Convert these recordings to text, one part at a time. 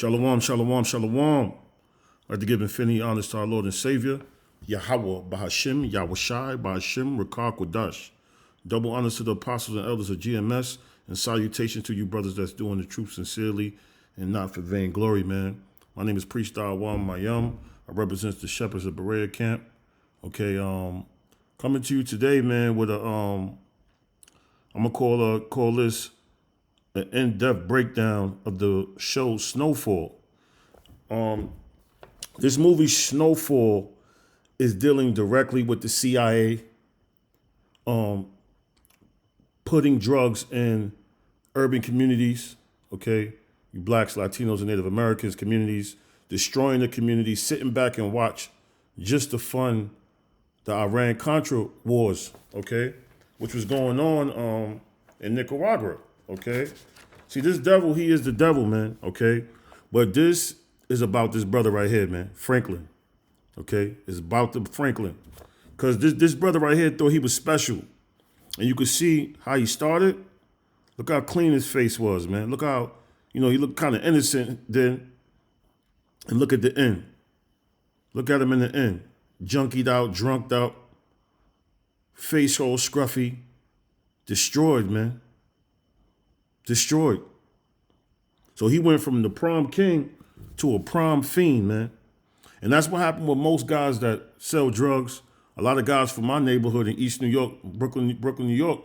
Shalom, shalom, shalom. I'd like to give infinity honors to our Lord and Savior, Yahweh, Bahashim, Yahushai, Bahashim, Rakar Kodash. Double honors to the apostles and elders of GMS, and salutations to you brothers that's doing the truth sincerely and not for vain glory, man. My name is Priest Awam Mayum. I represent the Shepherds of Berea Camp. Okay, coming to you today, man, with I'm gonna call this an in-depth breakdown of the show Snowfall. This movie Snowfall is dealing directly with the CIA putting drugs in urban communities, okay? You blacks, Latinos, and Native Americans communities, destroying the community, sitting back and watch just to fund the Iran-Contra wars, okay? Which was going on in Nicaragua, okay? See, this devil, he is the devil, man, okay? But this is about this brother right here, man, Franklin, okay? It's about the Franklin. Because this brother right here thought he was special. And you could see how he started. Look how clean his face was, man. Look how, he looked kind of innocent then. And look at the end. Look at him in the end. Junkied out, drunked out, face all scruffy. Destroyed, man. Destroyed. So he went from the prom king to a prom fiend, man. And that's what happened with most guys that sell drugs. A lot of guys from my neighborhood in East New York, Brooklyn, New York,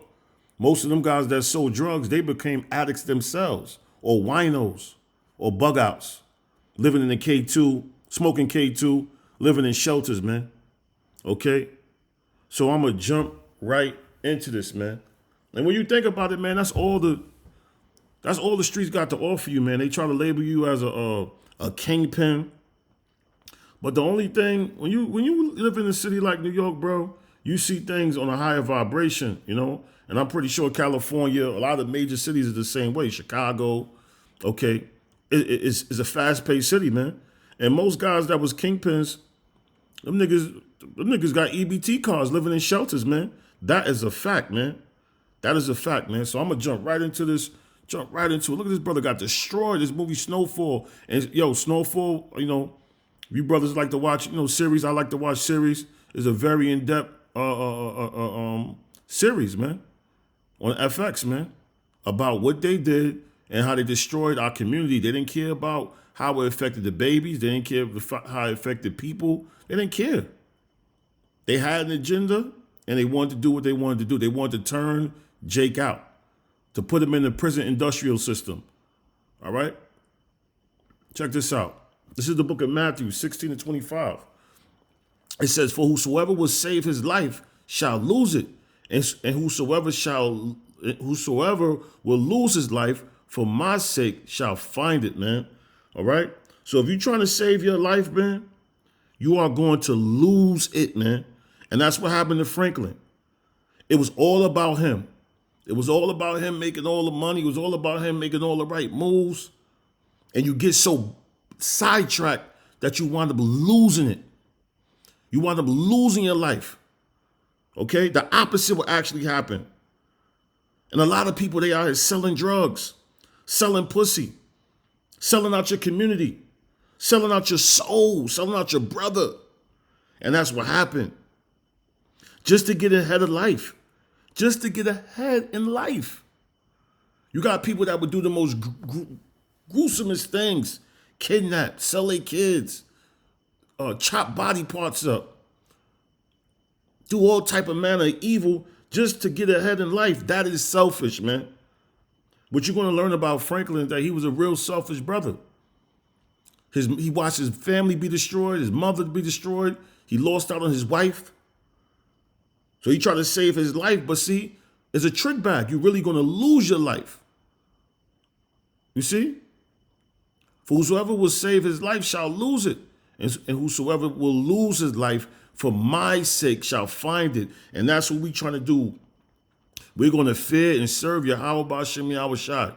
most of them guys that sold drugs, they became addicts themselves, or winos, or bug outs, living in the K2, smoking K2, living in shelters, man. Okay? So I'm going to jump right into this, man. And when you think about it, man, that's all the streets got to offer you, man. They try to label you as a kingpin. But the only thing, when you live in a city like New York, bro, you see things on a higher vibration, And I'm pretty sure California, a lot of major cities are the same way. Chicago, okay, it's a fast-paced city, man. And most guys that was kingpins, them niggas got EBT cars living in shelters, man. That is a fact, man. That is a fact, man. So I'm gonna jump right into it. Look at this brother got destroyed. This movie Snowfall. And Snowfall, you brothers like to watch, series. I like to watch series. It's a very in-depth series, man, on FX, man, about what they did and how they destroyed our community. They didn't care about how it affected the babies. They didn't care how it affected people. They didn't care. They had an agenda, and they wanted to do what they wanted to do. They wanted to turn Jake out, to put him in the prison industrial system. All right? Check this out. This is the book of Matthew 16-25. It says, "For whosoever will save his life shall lose it, and whosoever will lose his life for my sake shall find it," man. All right? So if you're trying to save your life, man, you are going to lose it, man. And that's what happened to Franklin. It was all about him. It was all about him making all the money. It was all about him making all the right moves. And you get so sidetracked that you wind up losing it. You wind up losing your life. Okay? The opposite will actually happen. And a lot of people, they out here selling drugs, selling pussy, selling out your community, selling out your soul, selling out your brother. And that's what happened. Just to get ahead of life. Just to get ahead in life. You got people that would do the most gruesomest things. Kidnap, sell their kids, chop body parts up, do all type of manner of evil just to get ahead in life. That is selfish, man. What you're going to learn about Franklin is that he was a real selfish brother. He watched his family be destroyed, his mother be destroyed. He lost out on his wife. So he tried to save his life, but see, it's a trick bag. You're really going to lose your life. You see? For whosoever will save his life shall lose it. And whosoever will lose his life for my sake shall find it. And that's what we're trying to do. We're going to fear and serve Yahweh B'Shem Yahushai.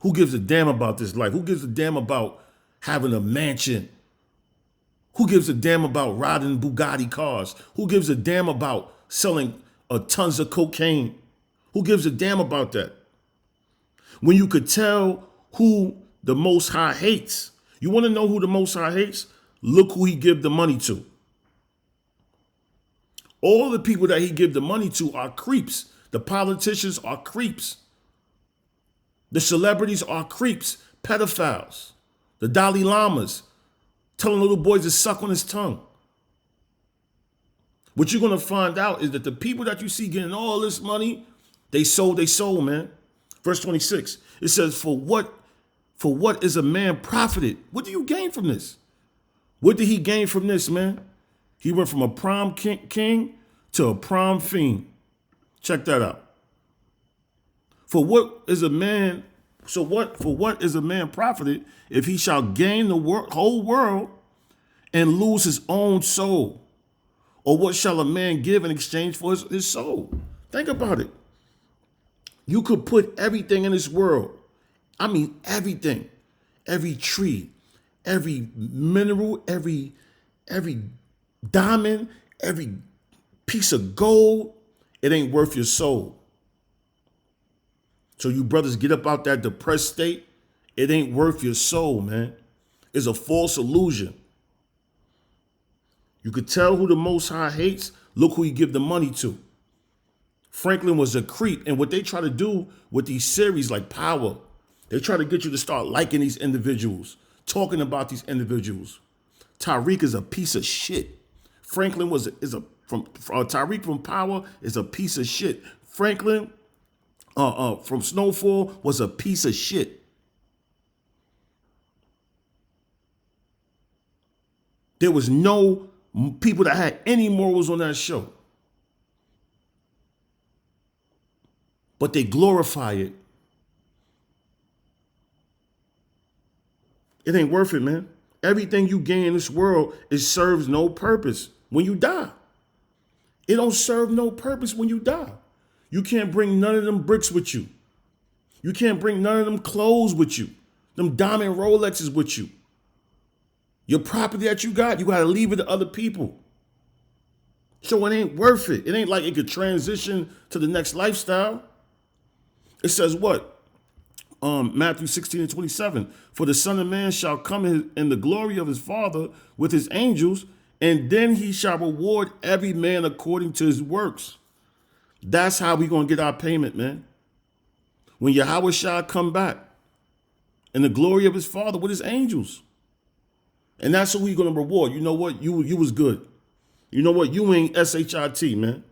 Who gives a damn about this life? Who gives a damn about having a mansion? Who gives a damn about riding Bugatti cars? Who gives a damn about selling tons of cocaine? Who gives a damn about that? When you could tell who the Most High hates. You want to know who the Most High hates? Look who he give the money to. All the people that he give the money to are creeps. The politicians are creeps. The celebrities are creeps, pedophiles. The Dalai Lamas telling little boys to suck on his tongue. What you're going to find out is that the people that you see getting all this money, they sold their soul, man. Verse 26, it says, for what is a man profited? What do you gain from this? What did he gain from this, man? He went from a prom king to a prom fiend. Check that out. For what is a man profited if he shall gain the whole world and lose his own soul? Or what shall a man give in exchange for his soul? Think about it. You could put everything in this world. I mean, everything. Every tree, every mineral, every diamond, every piece of gold. It ain't worth your soul. So you brothers get up out that depressed state. It ain't worth your soul, man. It's a false illusion. You could tell who the Most High hates. Look who he give the money to. Franklin was a creep. And what they try to do with these series like Power, they try to get you to start liking these individuals, talking about these individuals. Tariq is a piece of shit. Franklin Tariq from Power is a piece of shit. Franklin from Snowfall was a piece of shit. There was no people that had any morals on that show. But they glorify it. It ain't worth it, man. Everything you gain in this world, it serves no purpose when you die. It don't serve no purpose when you die. You can't bring none of them bricks with you. You can't bring none of them clothes with you. Them diamond Rolexes with you. Your property that you got to leave it to other people. So it ain't worth it. It ain't like it could transition to the next lifestyle. It says what? Matthew 16:27. For the Son of Man shall come in the glory of his Father with his angels, and then he shall reward every man according to his works. That's how we going to get our payment, man. When Yahweh shall come back in the glory of his Father with his angels. And that's who he's going to reward. You know what? You was good. You know what? You ain't SHIT, man.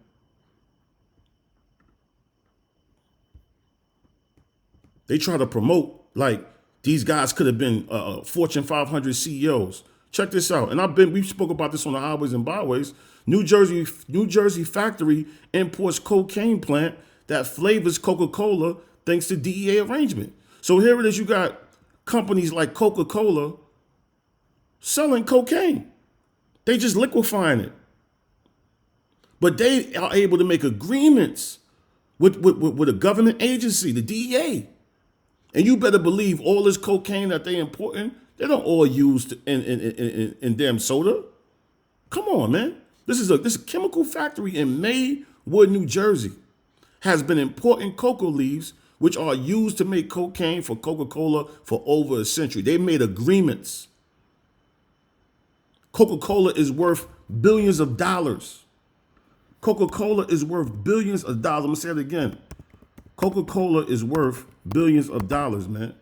They try to promote like these guys could have been Fortune 500 CEOs. Check this out. And we spoke about this on the highways and byways. New Jersey factory imports cocaine plant that flavors Coca-Cola thanks to DEA arrangement. So here it is. You got companies like Coca-Cola selling cocaine. They just liquefying it. But they are able to make agreements with a government agency, the DEA. And you better believe all this cocaine that they importing, they don't all use in damn soda. Come on, man. This is a chemical factory in Maywood, New Jersey, has been importing cocoa leaves, which are used to make cocaine for Coca-Cola for over a century. They made agreements. Coca-Cola is worth billions of dollars. Coca-Cola is worth billions of dollars. I'm going to say it again. Coca-Cola is worth billions of dollars, man.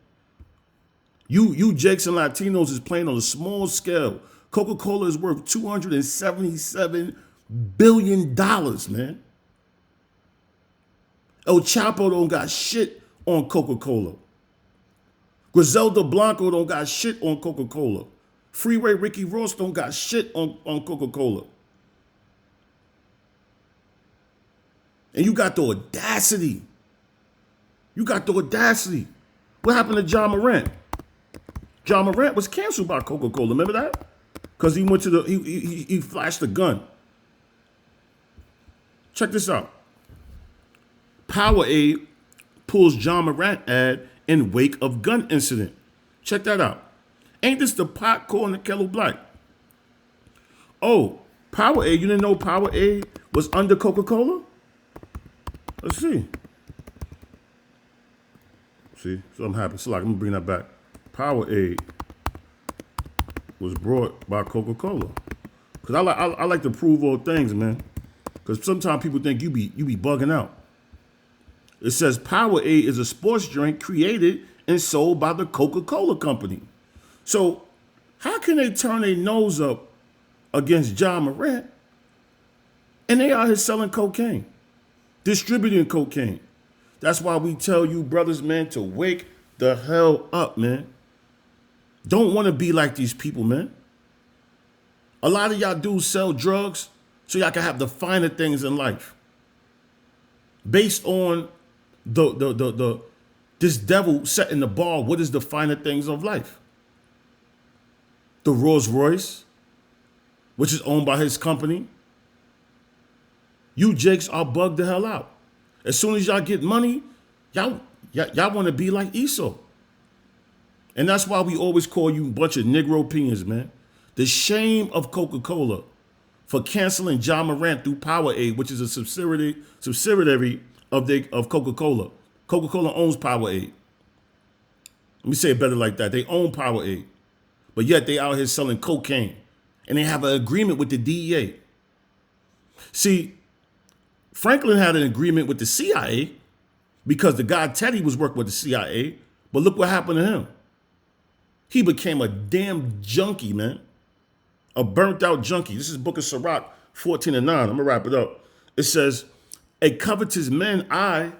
You Jakes and Latinos is playing on a small scale. Coca-Cola is worth $277 billion, man. El Chapo don't got shit on Coca-Cola. Griselda Blanco don't got shit on Coca-Cola. Freeway Ricky Ross don't got shit on Coca-Cola. And you got the audacity. What happened to John Morant? John Morant was canceled by Coca-Cola. Remember that? Because he went to he flashed a gun. Check this out. Powerade pulls John Morant ad in wake of gun incident. Check that out. Ain't this the pot calling the kettle black? Oh, Powerade. You didn't know Powerade was under Coca-Cola? Let's see. See, something happened. So like, I'm gonna bring that back. Powerade was brought by Coca-Cola. Cause I like to prove all things, man. Cause sometimes people think you be bugging out. It says Powerade is a sports drink created and sold by the Coca-Cola company. So how can they turn their nose up against John Morant and they out here selling cocaine, distributing cocaine? That's why we tell you brothers, man, to wake the hell up, man. Don't want to be like these people, man. A lot of y'all dudes sell drugs so y'all can have the finer things in life. Based on this devil setting the bar, what is the finer things of life? The Rolls Royce, which is owned by his company. You jakes are bugged the hell out. As soon as y'all get money, y'all want to be like Esau. And that's why we always call you a bunch of Negro peons, man. The shame of Coca-Cola for canceling John Morant through Powerade, which is a subsidiary of Coca-Cola. Coca-Cola owns Powerade. Let me say it better like that. They own Powerade. But yet they out here selling cocaine. And they have an agreement with the DEA. See, Franklin had an agreement with the CIA because the guy Teddy was working with the CIA. But look what happened to him. He became a damn junkie, man. A burnt out junkie. This is Book of Sirach 14 and 9. I'm going to wrap it up. It says, a covetous man's eye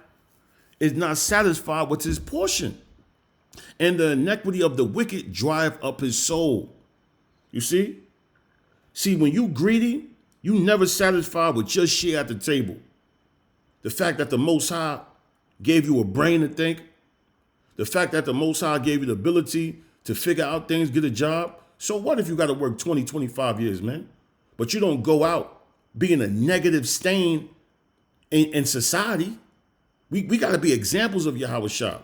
is not satisfied with his portion, and the iniquity of the wicked drive up his soul. You see? See, when you greedy, you never satisfied with your share at the table. The fact that the Most High gave you a brain to think, the fact that the Most High gave you the ability to figure out things, get a job. So what if you got to work 20, 25 years, man? But you don't go out being a negative stain in society. We got to be examples of Yahweh Shah.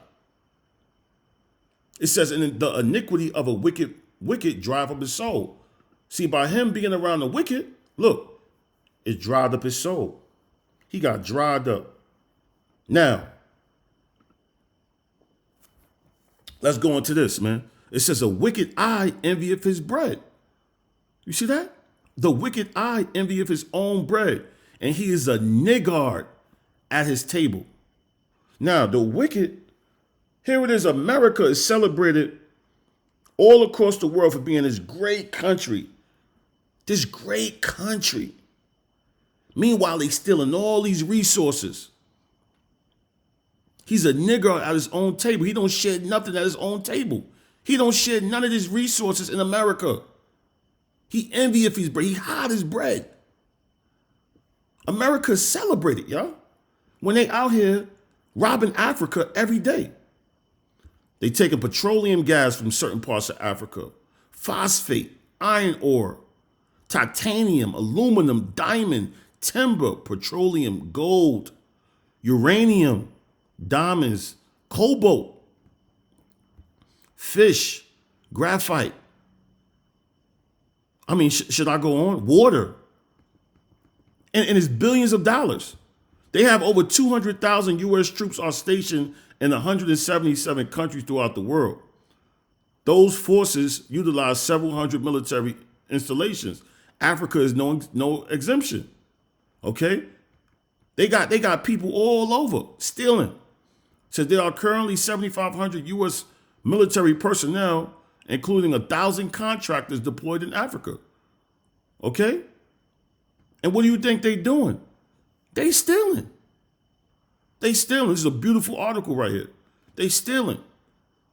It says, and the iniquity of a wicked drive up his soul. See, by him being around the wicked, look, it dried up his soul. He got dried up. Now, let's go into this, man. It says, a wicked eye envieth his bread. You see that? The wicked eye envieth his own bread, and he is a niggard at his table. Now, the wicked, here it is, America is celebrated all across the world for being this great country. This great country. Meanwhile, they stealing all these resources. He's a nigger at his own table. He don't share nothing at his own table. He don't share none of his resources in America. He envieth his bread. He hide his bread. America is celebrated, y'all. When they out here robbing Africa every day. They taking petroleum gas from certain parts of Africa, phosphate, iron ore, titanium, aluminum, diamond, timber, petroleum, gold, uranium, diamonds, cobalt, fish, graphite. I mean, should I go on? Water. And it's billions of dollars. They have over 200,000 U.S. troops are stationed in 177 countries throughout the world. Those forces utilize several hundred military installations. Africa is no exemption. Okay? They got people all over stealing. Says there are currently 7,500 U.S. military personnel, including 1,000 contractors deployed in Africa. Okay? And what do you think they doing? They stealing. They stealing. This is a beautiful article right here. They stealing.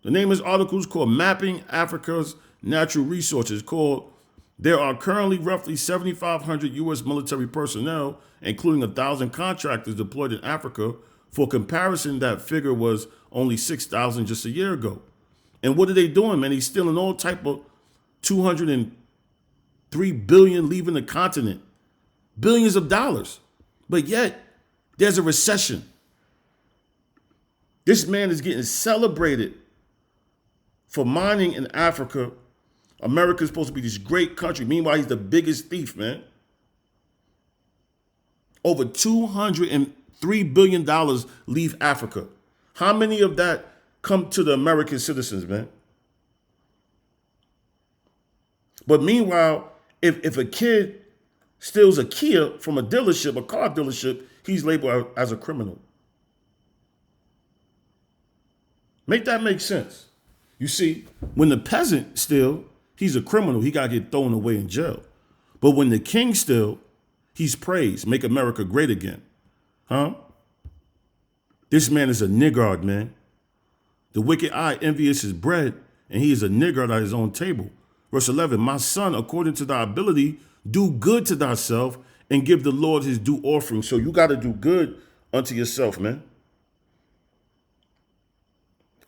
The name of this article is called Mapping Africa's Natural Resources, called There Are Currently Roughly 7,500 U.S. military personnel, including 1,000 contractors deployed in Africa. For comparison, that figure was only 6,000 just a year ago. And what are they doing, man? He's stealing all type of 203 billion leaving the continent. Billions of dollars. But yet, there's a recession. This man is getting celebrated for mining in Africa. America is supposed to be this great country. Meanwhile, he's the biggest thief, man. Over $203 billion leave Africa. How many of that come to the American citizens, man? But meanwhile, if a kid steals a Kia from a dealership, a car dealership, he's labeled as a criminal. Make that make sense. You see, when the peasant steals, he's a criminal. He got to get thrown away in jail. But when the king steals, he's praised. Make America great again. Huh? This man is a niggard, man. The wicked eye envious his bread, and he is a niggard at his own table. Verse 11, my son, according to thy ability, do good to thyself and give the Lord his due offering. So you got to do good unto yourself, man.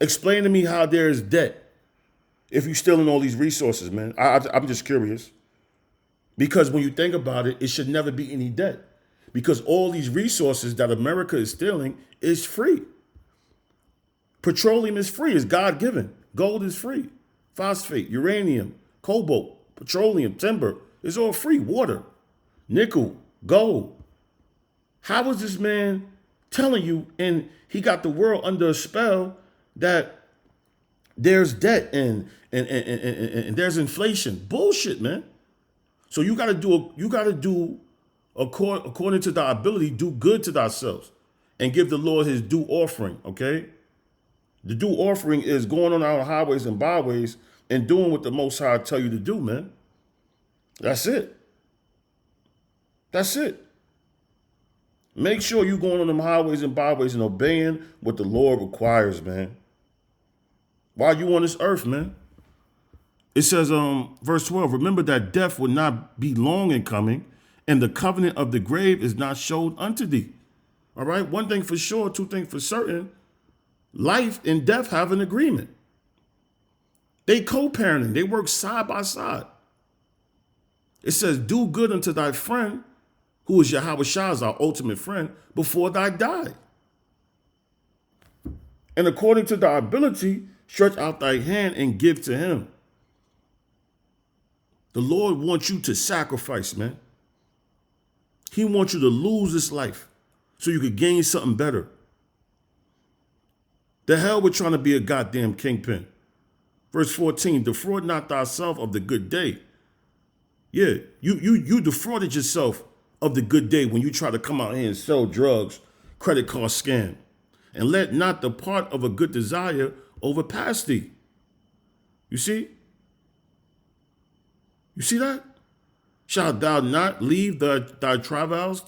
Explain to me how there is debt if you're stealing all these resources, man. I'm just curious. Because when you think about it, it should never be any debt. Because all these resources that America is stealing is free. Petroleum is free, it's God-given. Gold is free. Phosphate, uranium, cobalt, petroleum, timber, it's all free. Water, nickel, gold. How is this man telling you, and he got the world under a spell, that there's debt and there's inflation? Bullshit, man. So you got to do according to thy ability, do good to thyself and give the Lord his due offering, okay? The due offering is going on our highways and byways and doing what the Most High tell you to do, man. That's it. That's it. Make sure you're going on them highways and byways and obeying what the Lord requires, man. While you on this earth, man. It says, verse 12, remember that death will not be long in coming, and the covenant of the grave is not showed unto thee. All right, one thing for sure, two things for certain, life and death have an agreement. They co-parenting, they work side by side. It says, do good unto thy friend, who is Yahweh Shah's, our ultimate friend, before thy die. And according to thy ability, stretch out thy hand and give to him. The Lord wants you to sacrifice, man. He wants you to lose this life so you could gain something better. The hell with trying to be a goddamn kingpin. Verse 14, defraud not thyself of the good day. Yeah, you defrauded yourself of the good day when you try to come out here and sell drugs, credit card scam. And let not the part of a good desire overpass thee. You see? You see that? Shalt thou not leave thy travails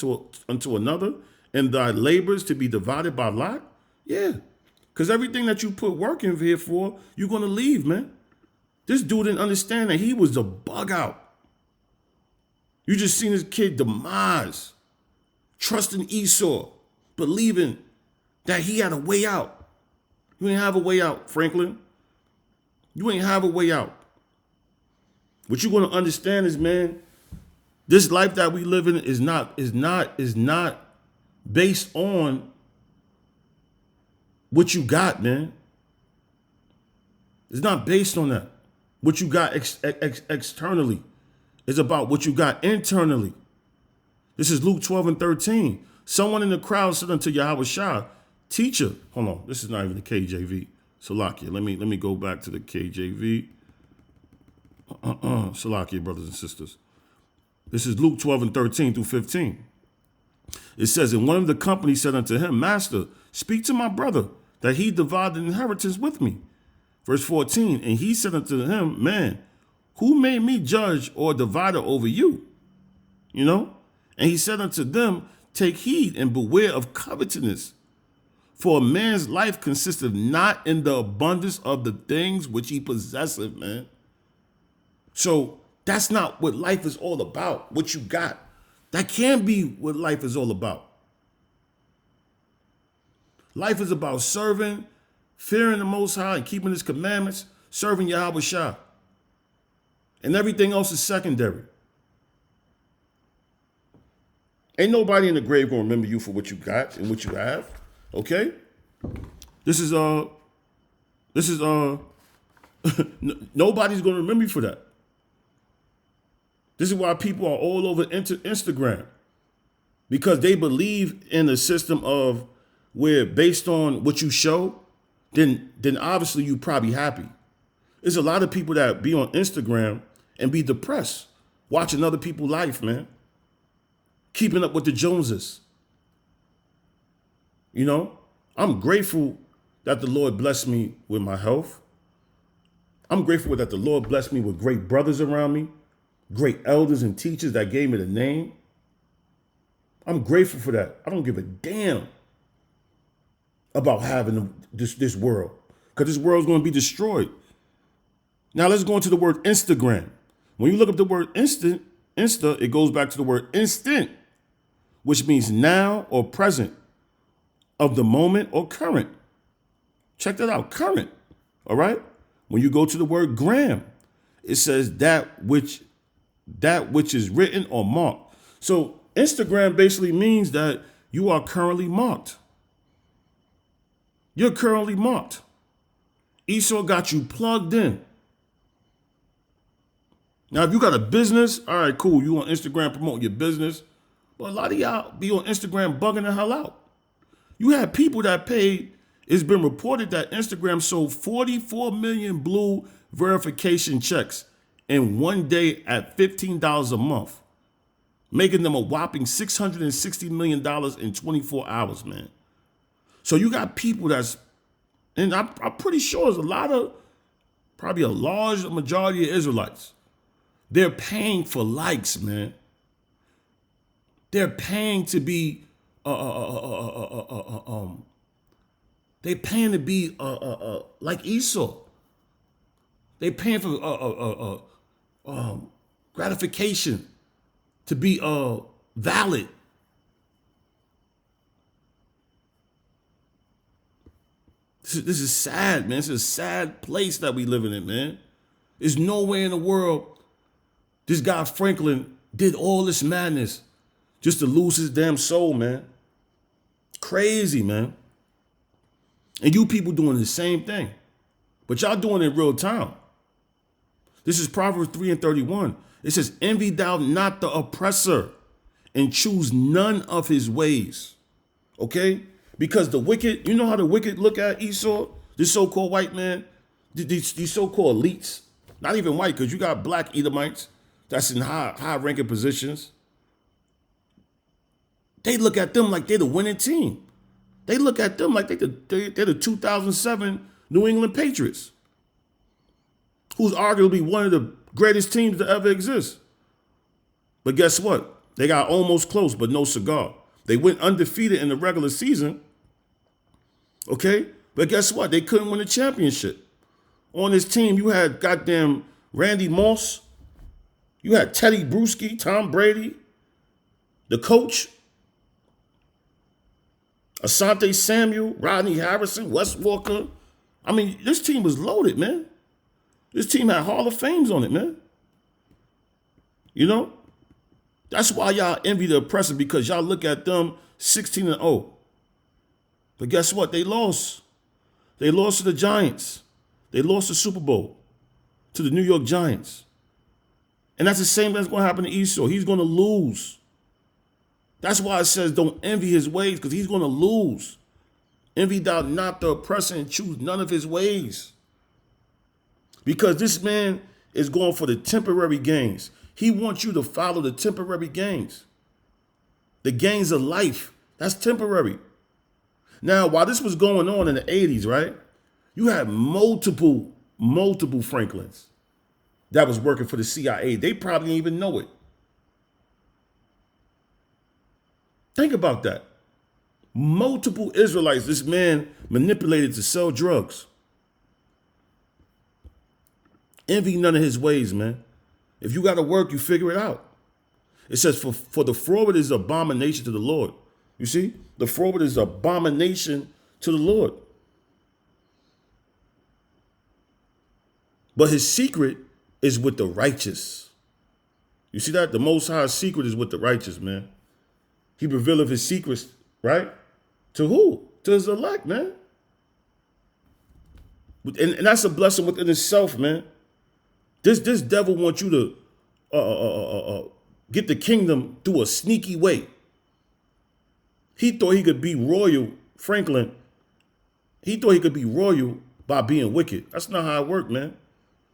unto another, and thy labors to be divided by lot? Yeah. Because everything that you put work in here for, you're going to leave, man. This dude didn't understand that he was a bug out. You just seen his kid demise, trusting Esau, believing that he had a way out. You ain't have a way out, Franklin. You ain't have a way out. What you're going to understand is, man, this life that we live in is not based on what you got, man. It's not based on that. What you got externally. It's about what you got internally. This is Luke 12 and 13. Someone in the crowd said unto Yahweh Shah, teacher, hold on, this is not even the KJV. Salakia, let me go back to the KJV. Salakia, brothers and sisters. This is Luke 12 and 13 through 15. It says, and one of the company said unto him, Master, speak to my brother, that he divide the inheritance with me. Verse 14, and he said unto him, man, who made me judge or divider over you? You know? And he said unto them, take heed and beware of covetousness. For a man's life consisteth not in the abundance of the things which he possesseth, man. So that's not what life is all about, what you got. That can't be what life is all about. Life is about serving, fearing the Most High, and keeping his commandments, serving Yahweh Shah. And everything else is secondary. Ain't nobody in the grave gonna remember you for what you got and what you have. Okay? This is nobody's gonna remember you for that. This is why people are all over Instagram, because they believe in a system of where based on what you show, then obviously you probably happy. There's a lot of people that be on Instagram and be depressed watching other people's life, man. Keeping up with the Joneses. You know, I'm grateful that the Lord blessed me with my health. I'm grateful that the Lord blessed me with great brothers around me, great elders and teachers that gave me the name. I'm grateful for that. I don't give a damn about having this world, because this world's going to be destroyed. Now let's go into the word Instagram. When you look up the word Insta, it goes back to the word instant, which means now or present, of the moment or current. Check that out, current. All right. When you go to the word gram, it says that which is written or marked. So Instagram basically means that you are currently marked. You're currently marked. Esau got you plugged in. Now, if you got a business, all right, cool. You on Instagram promoting your business. But a lot of y'all be on Instagram bugging the hell out. You have people that paid. It's been reported that Instagram sold 44 million blue verification checks in one day at $15 a month, making them a whopping $660 million in 24 hours, man. So you got people and I'm pretty sure there's probably a large majority of Israelites. They're paying for likes, man. They're paying to be, they're paying to be like Esau. They're paying for gratification to be valid. This is sad, man. This is a sad place that we living in, man. There's nowhere in the world this guy Franklin did all this madness just to lose his damn soul, man. Crazy, man. And you people doing the same thing. But y'all doing it in real time. This is Proverbs 3:31. It says, envy thou not the oppressor, and choose none of his ways. Okay? Because the wicked, you know how the wicked look at Esau? This so-called white man, these so-called elites. Not even white, because you got black Edomites that's in high-ranking positions. They look at them like they're the winning team. They look at them like they're the 2007 New England Patriots, who's arguably one of the greatest teams to ever exist. But guess what? They got almost close, but no cigar. They went undefeated in the regular season, okay? But guess what? They couldn't win a championship. On this team, you had goddamn Randy Moss. You had Teddy Bruschi, Tom Brady, the coach, Asante Samuel, Rodney Harrison, Wes Walker. I mean, this team was loaded, man. This team had Hall of Fames on it, man. You know? That's why y'all envy the oppressor, because y'all look at them 16-0. But guess what? They lost. They lost to the Giants. They lost the Super Bowl to the New York Giants. And that's the same that's going to happen to Esau. He's going to lose. That's why it says don't envy his ways, because he's going to lose. Envy thou not the oppressor, and choose none of his ways. Because this man is going for the temporary gains. He wants you to follow the temporary gains. The gains of life, that's temporary. Now, while this was going on in the 80s, right, you had multiple Franklins that was working for the CIA. They probably didn't even know it. Think about that. Multiple Israelites this man manipulated to sell drugs. Envy none of his ways, man. If you got to work, you figure it out. It says, for the froward is abomination to the Lord. You see? The froward is abomination to the Lord. But his secret is with the righteous. You see that? The Most High's secret is with the righteous, man. He revealeth his secrets, right? To who? To his elect, man. And that's a blessing within itself, man. This devil wants you to get the kingdom through a sneaky way. He thought he could be royal, Franklin. He thought he could be royal by being wicked. That's not how it worked, man.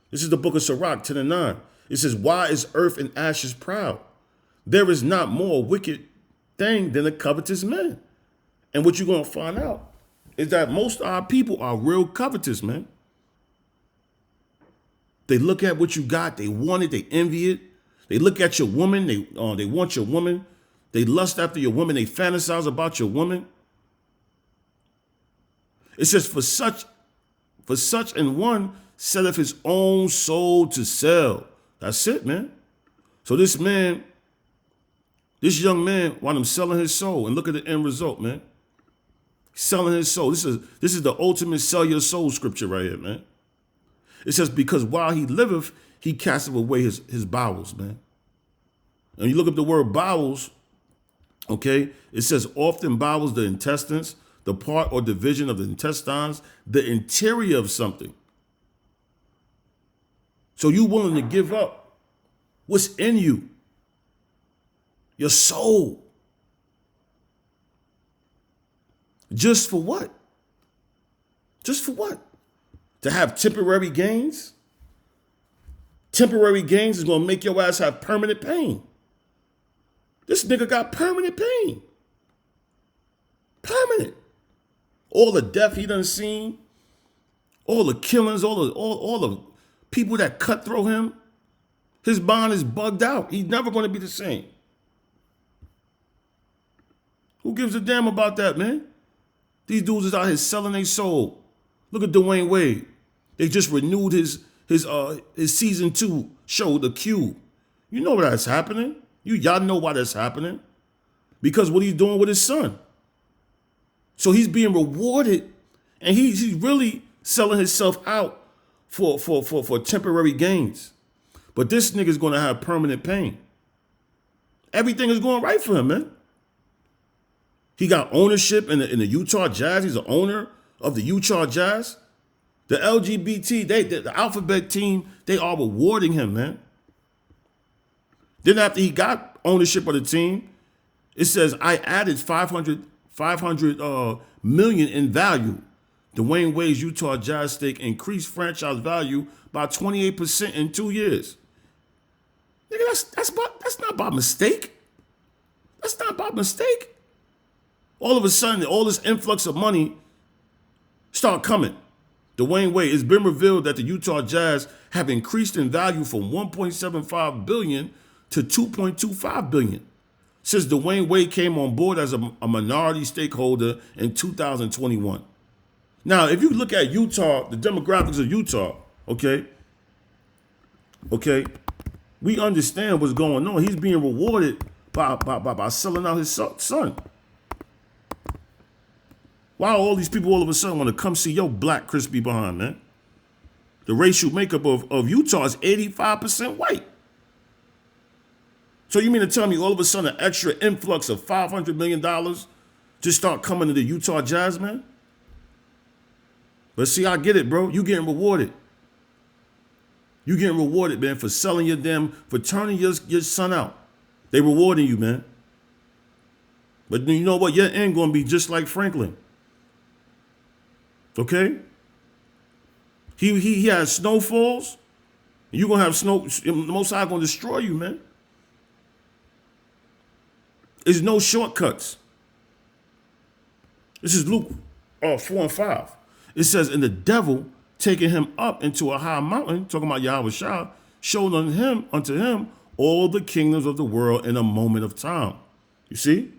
This is the book of Sirach 10:9. It says, why is earth and ashes proud? There is not more wicked thing than a covetous man. And what you're going to find out is that most of our people are real covetous, man. They look at what you got, they want it, they envy it. They look at your woman, they want your woman. They lust after your woman, they fantasize about your woman. It says, for such an one selleth his own soul to sell. That's it, man. So this young man, while I'm selling his soul, and look at the end result, man. Selling his soul. This is the ultimate sell your soul scripture right here, man. It says, because while he liveth, he casteth away his bowels, man. And you look up the word bowels, okay? It says often bowels, the intestines, the part or division of the intestines, the interior of something. So you willing to give up what's in you, your soul. Just for what? Just for what? To have temporary gains? Temporary gains is going to make your ass have permanent pain. This nigga got permanent pain. Permanent. All the death he done seen, all the killings, all the people that cut through him, his bond is bugged out. He's never going to be the same. Who gives a damn about that, man? These dudes is out here selling their soul. Look at Dwayne Wade. They just renewed his season 2 show, The Cube. You know that's happening. Y'all know why that's happening. Because what he's doing with his son. So he's being rewarded, and he's really selling himself out for temporary gains. But this nigga's gonna have permanent pain. Everything is going right for him, man. He got ownership in the Utah Jazz. He's the owner of the Utah Jazz. The LGBT, the alphabet team, they are rewarding him, man. Then after he got ownership of the team, it says, I added 500 million in value. Dwayne Wade's Utah Jazz stake increased franchise value by 28% in 2 years. Nigga, that's not by mistake. That's not by mistake. All of a sudden, all this influx of money start coming. Dwayne Wade, it's been revealed that the Utah Jazz have increased in value from 1.75 billion to 2.25 billion since Dwayne Wade came on board as a minority stakeholder in 2021. Now, if you look at Utah, the demographics of Utah, okay, we understand what's going on. He's being rewarded by selling out his son. Why all these people all of a sudden want to come see your black crispy behind, man? The racial makeup of Utah is 85% white. So you mean to tell me all of a sudden an extra influx of $500 million just start coming to the Utah Jazz, man? But see, I get it, bro. You getting rewarded. You getting rewarded, man, for selling for turning your son out. They rewarding you, man. But you know what? Your end going to be just like Franklin. Okay? He has snowfalls. You're going to have snow. The Most High going to destroy you, man. There's no shortcuts. This is Luke 4:5. It says, and the devil taking him up into a high mountain, talking about Yahweh Shah, showed unto him all the kingdoms of the world in a moment of time. You see?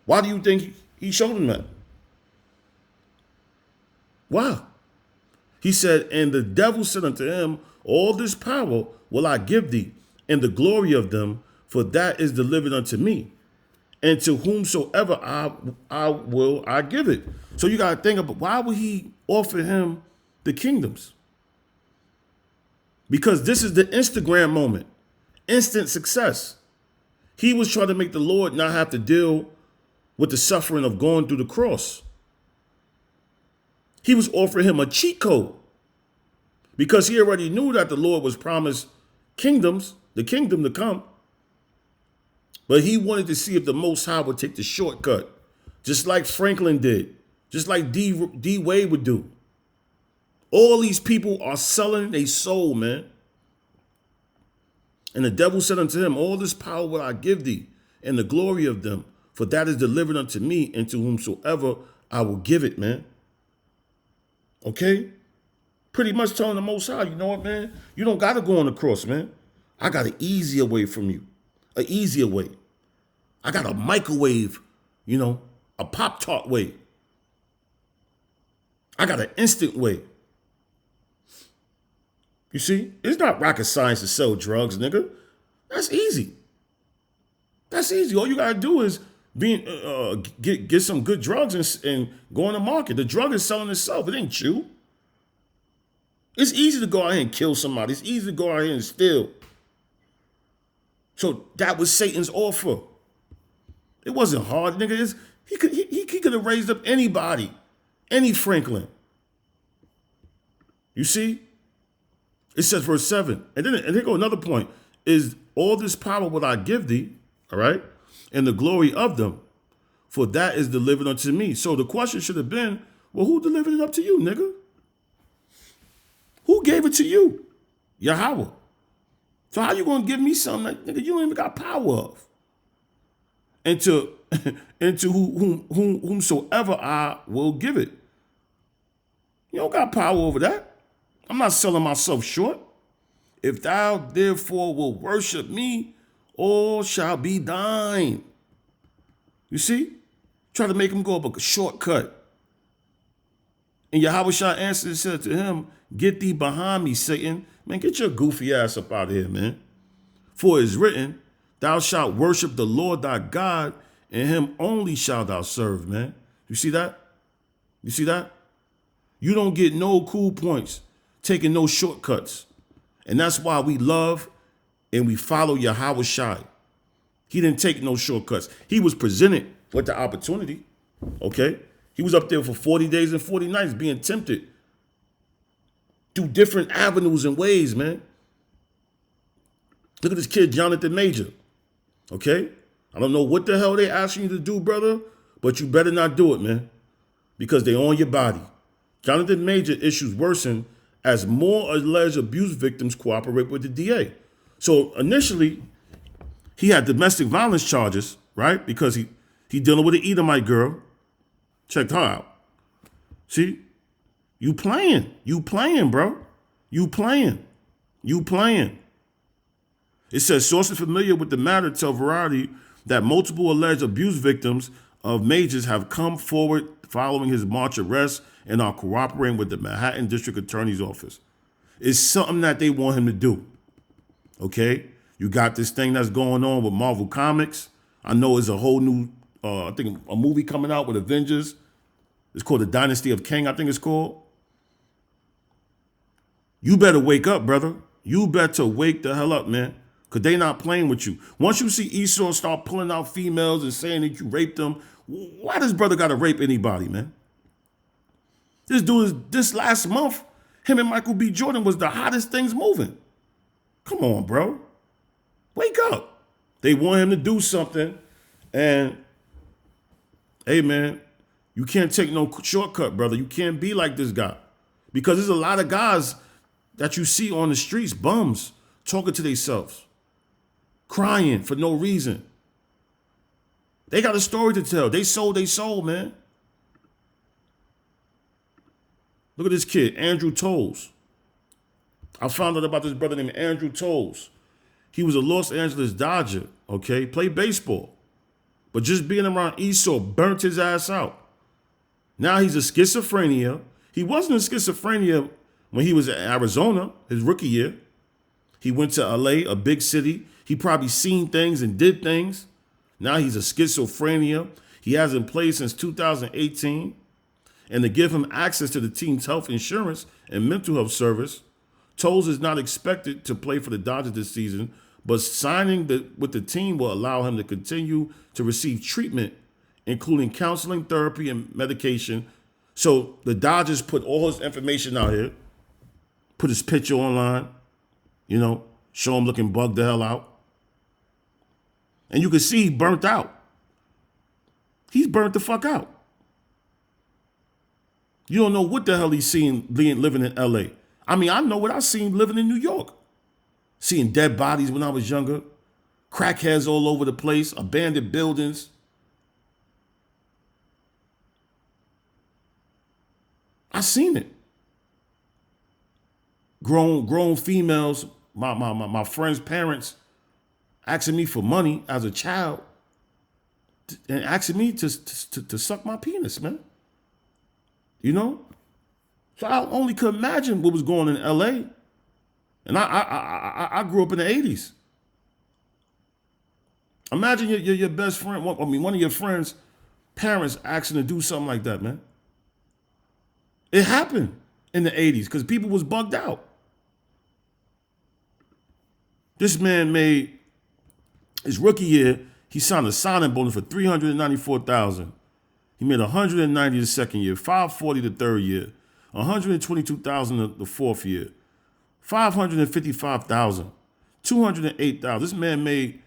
Why do you think he showed him that? Why? He said, and the devil said unto him, all this power will I give thee, and the glory of them, for that is delivered unto me. And to whomsoever I give it. So you got to think about, why would he offer him the kingdoms? Because this is the Instagram moment. Instant success. He was trying to make the Lord not have to deal with the suffering of going through the cross. He was offering him a cheat code. Because he already knew that the Lord was promised kingdoms, the kingdom to come. But he wanted to see if the Most High would take the shortcut, just like Franklin did, just like D. Wade would do. All these people are selling their soul, man. And the devil said unto him, all this power will I give thee, and the glory of them, for that is delivered unto me, and to whomsoever I will give it, man. Okay? Pretty much telling the Most High, you know what, man? You don't got to go on the cross, man. I got an easier way from you, an easier way. I got a microwave, a Pop-Tart way. I got an instant way. You see, it's not rocket science to sell drugs, nigga. That's easy. That's easy. All you gotta do is get some good drugs and go on the market. The drug is selling itself. It ain't you. It's easy to go out here and kill somebody. It's easy to go out here and steal. So that was Satan's offer. It wasn't hard, nigga. He could have raised up anybody, any Franklin. You see? It says verse 7. And then go another point. Is all this power will I give thee, all right? And the glory of them, for that is delivered unto me. So the question should have been, well, who delivered it up to you, nigga? Who gave it to you? Yahweh. So how you gonna give me something that, nigga, you don't even got power of? And to whomsoever I will give it. You don't got power over that. I'm not selling myself short. If thou therefore will worship me, all shall be thine. You see? Try to make him go up a shortcut. And Yahweh Shah answered and said to him, get thee behind me, Satan. Man, get your goofy ass up out of here, man. For it is written, thou shalt worship the Lord thy God, and him only shalt thou serve, man. You see that? You see that? You don't get no cool points, taking no shortcuts. And that's why we love and we follow Yahweh Shai. He didn't take no shortcuts. He was presented with the opportunity, okay? He was up there for 40 days and 40 nights being tempted through different avenues and ways, man. Look at this kid, Jonathan Major, okay? I don't know what the hell they asking you to do, brother, but you better not do it, man, because they on your body. Jonathan Major issues worsen as more alleged abuse victims cooperate with the DA. So initially, he had domestic violence charges, right? Because he dealing with an Edomite girl. Check her out. See? You playing, bro. You playing. It says sources familiar with the matter tell Variety that multiple alleged abuse victims of Majors have come forward following his March arrest and are cooperating with the Manhattan District Attorney's Office. It's something that they want him to do. Okay? You got this thing that's going on with Marvel Comics. I know it's a whole new, I think a movie coming out with Avengers. It's called The Dynasty of Kang, I think it's called. You better wake up, brother. You better wake the hell up, man. Because they not playing with you. Once you see Esau start pulling out females and saying that you raped them, why does brother got to rape anybody, man? This last month, him and Michael B. Jordan was the hottest things moving. Come on, bro. Wake up. They want him to do something. And, hey, man, you can't take no shortcut, brother. You can't be like this guy. Because there's a lot of guys that you see on the streets, bums, talking to themselves, crying for no reason. They got a story to tell. They sold their soul, man. Look at this kid, Andrew Tolles. I found out about this brother named Andrew Tolles. He was a Los Angeles Dodger, okay? Played baseball. But just being around Esau burnt his ass out. Now he's a schizophrenia. He wasn't a schizophrenia when he was in Arizona, his rookie year. He went to LA, a big city. He probably seen things and did things. Now he's a schizophrenia. He hasn't played since 2018. And to give him access to the team's health insurance and mental health service, Tolles is not expected to play for the Dodgers this season, but signing with the team will allow him to continue to receive treatment, including counseling, therapy, and medication. So the Dodgers put all his information out here, put his picture online, show him looking bugged the hell out. And you can see he burnt out. He's burnt the fuck out. You don't know what the hell he's seen living in LA. I mean, I know what I've seen living in New York. seeing dead bodies when I was younger, crackheads all over the place, abandoned buildings. I seen it. Grown females, my friends' parents asking me for money as a child and asking me to suck my penis, man. You know? So I only could imagine what was going on in LA. And I grew up in the 80s. Imagine your best friend, one of your friends' parents asking to do something like that, man. It happened in the 80s because people was bugged out. This man made his rookie year, he signed a signing bonus for $394,000. He made $190 the second year, $540 the third year, $122,000 the fourth year, $555,000, $208,000. This man made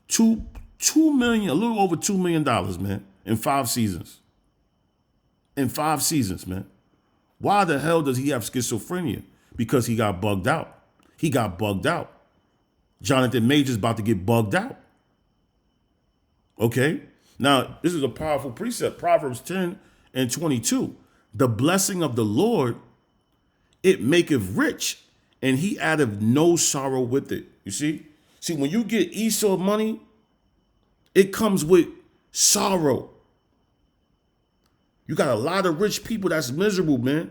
$2 million, a little over $2 million, man, in 5 seasons. In 5 seasons, man. Why the hell does he have schizophrenia? Because he got bugged out. He got bugged out. Jonathan Major's about to get bugged out. Okay? Now, this is a powerful precept. Proverbs 10:22. The blessing of the Lord, it maketh rich, and he addeth no sorrow with it. You see? See, when you get Esau money, it comes with sorrow. You got a lot of rich people that's miserable, man.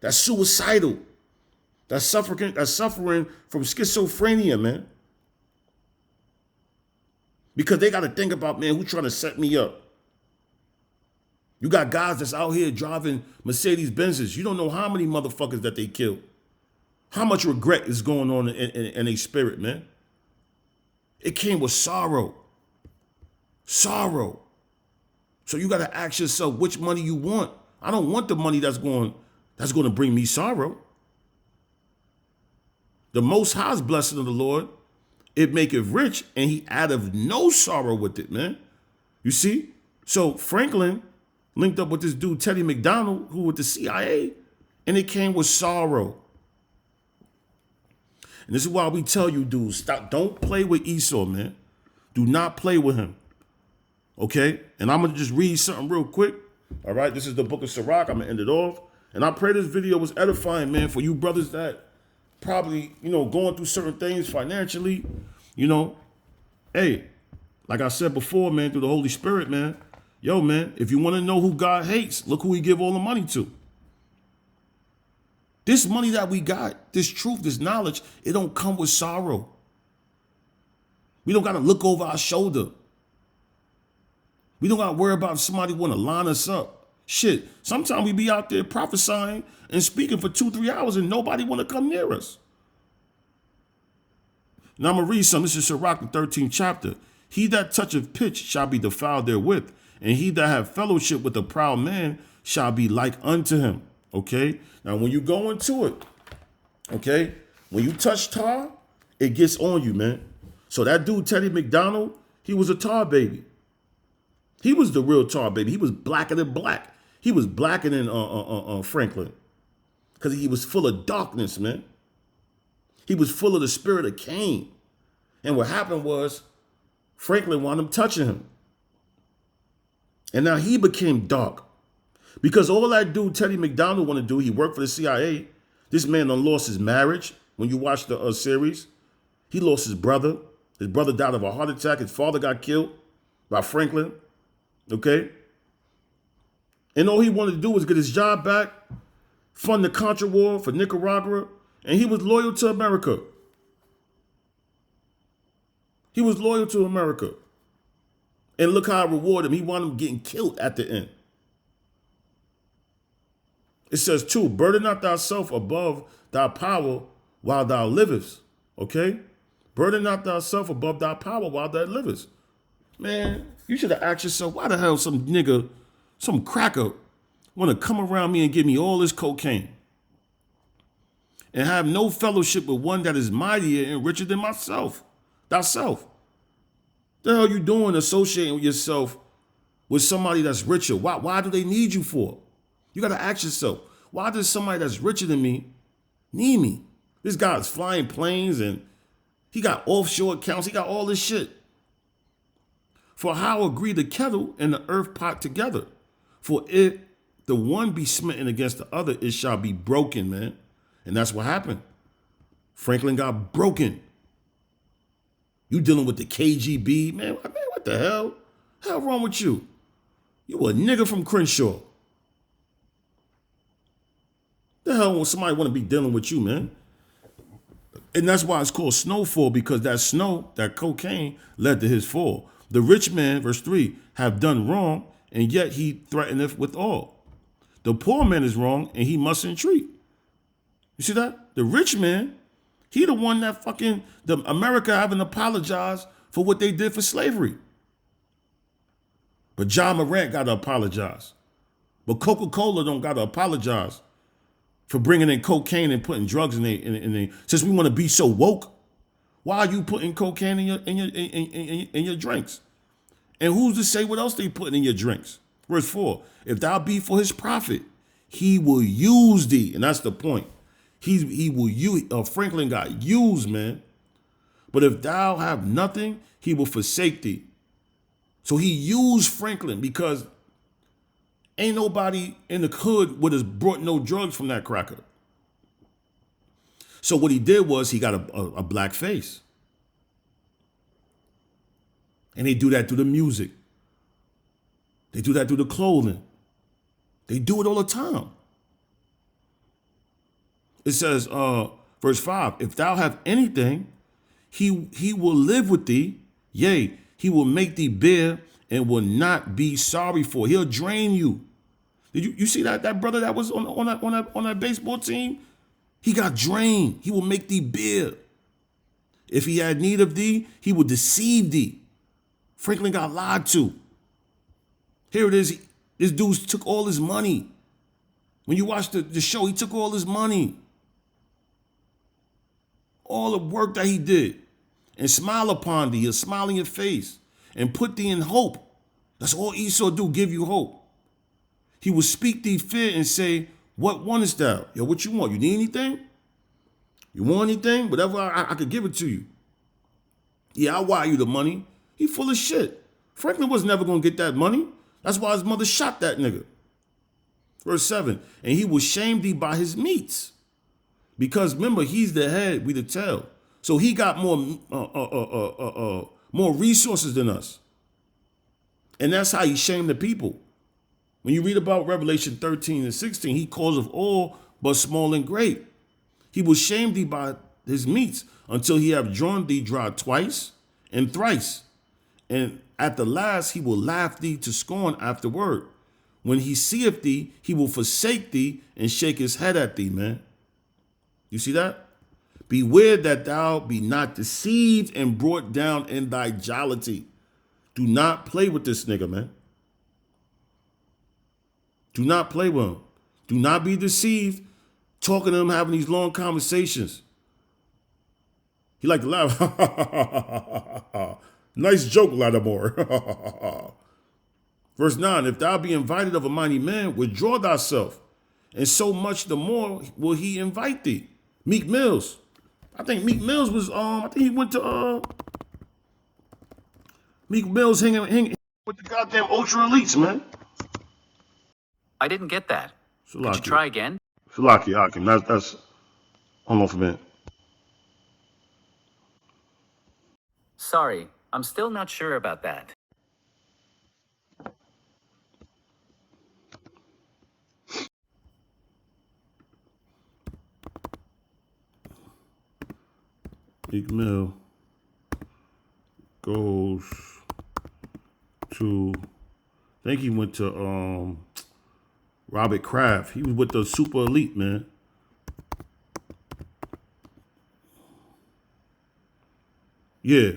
That's suicidal. That's suffering from schizophrenia, man. Because they got to think about, man, who's trying to set me up? You got guys that's out here driving Mercedes Benzes. You don't know how many motherfuckers that they killed. How much regret is going on in their spirit, man. It came with sorrow. Sorrow. So you got to ask yourself which money you want. I don't want the money that's going to bring me sorrow. The Most High's blessing of the Lord, it maketh rich, and he addeth no sorrow with it, man. You see? So Franklin linked up with this dude, Teddy McDonald, who with the CIA, and it came with sorrow. And this is why we tell you, dudes, stop. Don't play with Esau, man. Do not play with him. Okay? And I'm going to just read something real quick. All right? This is the book of Sirach. I'm going to end it off. And I pray this video was edifying, man, for you brothers that probably, going through certain things financially, Hey, like I said before, man, through the Holy Spirit, man, yo, man, if you want to know who God hates, look who he give all the money to. This money that we got, this truth, this knowledge, it don't come with sorrow. We don't got to look over our shoulder. We don't got to worry about if somebody want to line us up. Shit, sometimes we be out there prophesying and speaking for 2-3 hours and nobody want to come near us. Now I'm going to read something. This is Sirach, the 13th chapter. He that toucheth pitch shall be defiled therewith, and he that have fellowship with a proud man shall be like unto him. Okay? Now when you go into it, okay, when you touch tar, it gets on you, man. So that dude, Teddy McDonald, he was a tar baby. He was the real tar baby. He was blacker than black. He was blacker than Franklin because he was full of darkness, man. He was full of the spirit of Cain. And what happened was Franklin wound up touching him. And now he became dark. Because all that dude, Teddy McDonald, want to do, he worked for the CIA. This man done lost his marriage. When you watch the series, he lost his brother. His brother died of a heart attack. His father got killed by Franklin. Okay? And all he wanted to do was get his job back, fund the Contra War for Nicaragua, and he was loyal to America. He was loyal to America. And look how I rewarded him. He wound up getting killed at the end. It says, too, burden not thyself above thy power while thou livest. Okay? Burden not thyself above thy power while thou livest. Man, you should have asked yourself, why the hell some nigga, some cracker, want to come around me and give me all this cocaine and have no fellowship with one that is mightier and richer than myself, thyself? The hell you doing associating with yourself with somebody that's richer? Why do they need you for? You got to ask yourself, why does somebody that's richer than me need me? This guy's flying planes and He got offshore accounts. He got all this shit. For how agree the kettle and the earth pot together? For if the one be smitten against the other, it shall be broken, man. And that's what happened. Franklin got broken. You dealing with the KGB, man, what the hell? Hell wrong with you? You a nigga from Crenshaw. The hell when somebody want to be dealing with you, man? And that's why it's called Snowfall, because that snow, that cocaine, led to his fall. The rich man, verse 3, have done wrong, and yet he threateneth with all. The poor man is wrong, and he must entreat. You see that? The rich man, he the one that the America haven't apologized for what they did for slavery. But John Morant got to apologize. But Coca-Cola don't got to apologize for bringing in cocaine and putting drugs in they. Since we want to be so woke, why are you putting cocaine in your drinks? And who's to say what else they putting in your drinks? Verse 4, if thou be for his profit, he will use thee. And that's the point. He will use, Franklin got used, man. But if thou have nothing, he will forsake thee. So he used Franklin because ain't nobody in the hood would have brought no drugs from that cracker. So what he did was he got a black face. And they do that through the music. They do that through the clothing. They do it all the time. It says, verse 5, if thou have anything, he will live with thee. Yea, he will make thee bear and will not be sorry for. He'll drain you. Did you see that brother that was on that baseball team? He got drained. He will make thee bear. If he had need of thee, he will deceive thee. Franklin got lied to. Here it is. This dude took all his money. When you watch the show, he took all his money. All the work that he did. And smile upon thee. He'll smile in your face. And put thee in hope. That's all Esau do, give you hope. He will speak thee fear and say, what wantest thou? Yo, what you want? You need anything? You want anything? Whatever, I could give it to you. Yeah, I'll wire you the money. He full of shit. Franklin was never going to get that money. That's why his mother shot that nigga. Verse 7, and he will shame thee by his meats. Because remember, he's the head, we the tail. So he got more resources than us. And that's how he shamed the people. When you read about Revelation 13 and 16, he calls of all but small and great. He will shame thee by his meats until he have drawn thee dry twice and thrice. And at the last, he will laugh thee to scorn afterward. When he seeth thee, he will forsake thee and shake his head at thee, man. You see that? Beware that thou be not deceived and brought down in thy jollity. Do not play with this nigga, man. Do not play with him. Do not be deceived talking to him, having these long conversations. He like to laugh. Nice joke, Lattimore. Verse 9, if thou be invited of a mighty man, withdraw thyself, and so much the more will he invite thee. Meek Mills. I think Meek Mills was, I think he went to, Meek Mills hanging with the goddamn ultra elites, man. I didn't get that. Salakia. Could you try again? Salakia, Hakim. That's, hold on for a minute. Sorry, I'm still not sure about that. Meek Mill goes to, I think he went to Robert Kraft. He was with the super elite, man. Yeah.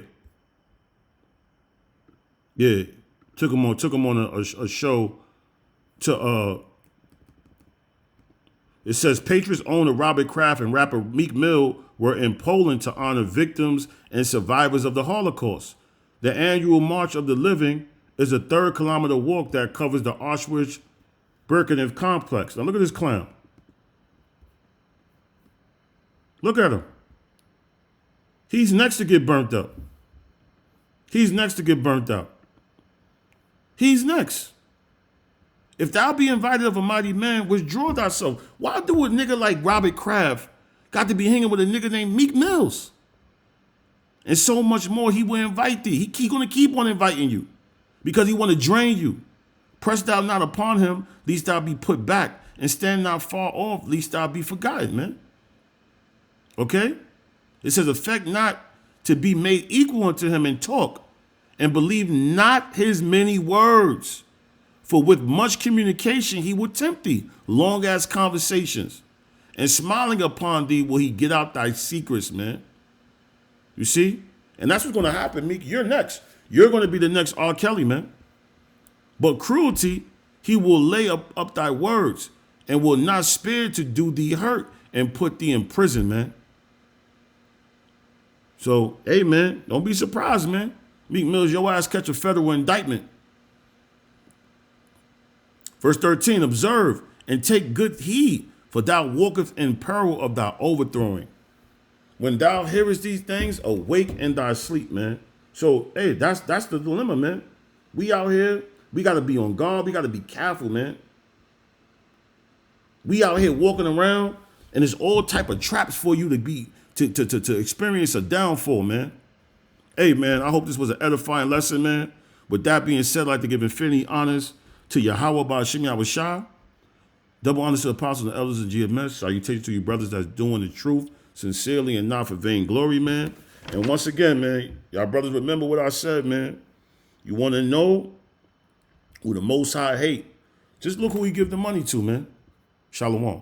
Yeah. Took him on a show to it says Patriots owner Robert Kraft and rapper Meek Mill were in Poland to honor victims and survivors of the Holocaust. The annual March of the Living is a 3-kilometer walk that covers the Auschwitz-Birkenau complex. Now look at this clown. Look at him. He's next to get burnt up. He's next to get burnt out. He's next. If thou be invited of a mighty man, withdraw thyself. Why do a nigga like Robert Kraft got to be hanging with a nigga named Meek Mills? And so much more he will invite thee. He gonna keep on inviting you because he want to drain you. Press thou not upon him, lest thou be put back, and stand not far off, lest thou be forgotten, man. Okay? It says, affect not to be made equal unto him in talk, and believe not his many words. For with much communication he will tempt thee, long as conversations. And smiling upon thee will he get out thy secrets, man. You see? And that's what's going to happen, Meek. You're next. You're going to be the next R. Kelly, man. But cruelty, he will lay up thy words, and will not spare to do thee hurt, and put thee in prison, man. So, hey, man, don't be surprised, man. Meek Mills, your ass catch a federal indictment. Verse 13, observe and take good heed, for thou walkest in peril of thy overthrowing. When thou hearest these things, awake in thy sleep, man. So, hey, that's the dilemma, man. We out here, we got to be on guard. We got to be careful, man. We out here walking around, and there's all type of traps for you to be to experience a downfall, man. Hey, man, I hope this was an edifying lesson, man. With that being said, I'd like to give infinity honors to Yahweh Ba'Shem Yahushua. Double honors to the apostles and elders of GMS. Salutations to you brothers that's doing the truth sincerely and not for vain glory, man. And once again, man, y'all brothers remember what I said, man. You want to know who the Most High hate? Just look who he give the money to, man. Shalom.